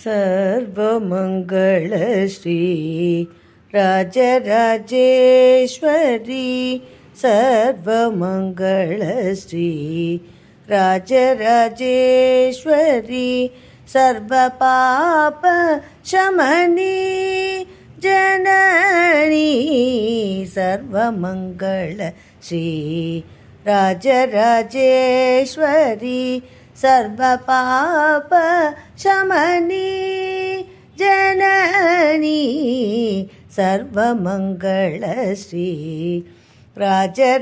सर्वमङ्गलश्री राजराजेश्वरी सर्वमङ्गलश्री राजराजेश्वरी सर्वपापशमनी जननी सर्वमङ्गलश्री राजराजेश्वरी सर्वपापशमनी जननी सर्वमङ्गलश्री राजराजेश्वरी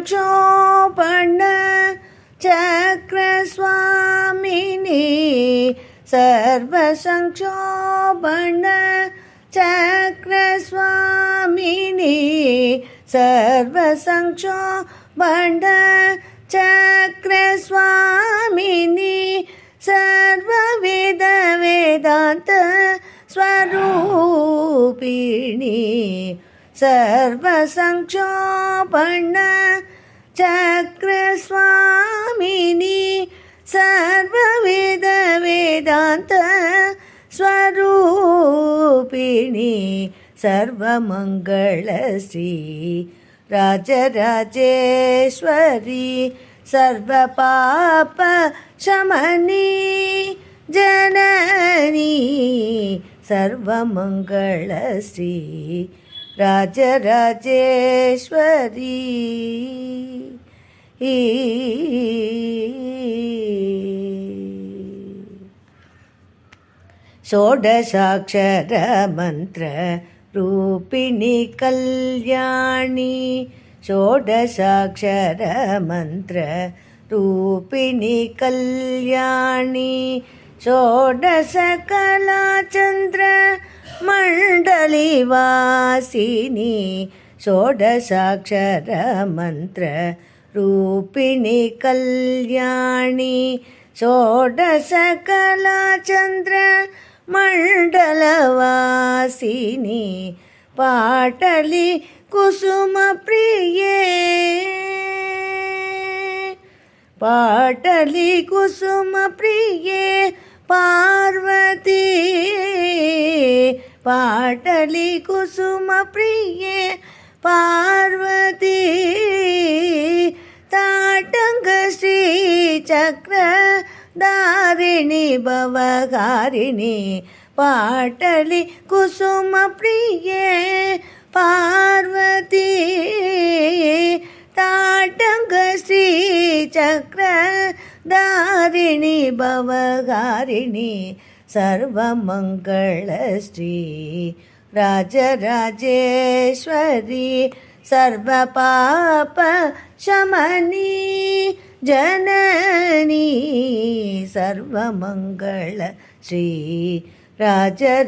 सर्वसंक्षोभण चक्रस्वामिनी सर्वसंक्षोभण चक्रस्वामिनी सर्वसंक्षोभण चक्रस्वामिनी सर्ववेद वेदान्त स्वरूपिणी सर्वसंक्षोभण चक्रस्वामिनी सर्ववेद वेदान्त स्वरूपिणी सर्वमङ्गलश्री राजराजेश्वरी सर्वपापशमनी जननी सर्वमङ्गलश्री राजराजेश्वरी षोडशाक्षर मंत्र रूपिणी कल्याणी षोडशाक्षर मंत्र रूपिणी कल्याणी षोडशकला चंद्र मंडली वासिनी षोडशाक्षर मंत्र रूपिणी कल्याणी षोडशकला चंद्र मंडलवासिनी पाटली कुसुम प्रिये पाटली कुसुम प्रिये पार्वती पाटली कुसुम प्रिये पार्वती ताटंग श्री चक्र दारिणी भवहारिणी पाटली कुसुम प्रिये पार्वती ताटंग श्री चक्र दारिणी भवहारिणी सर्वमङ्गलश्री राजराजेश्वरी सर्वपापशमनी जननी सर्वमङ्गलश्री राजराजेश्वरी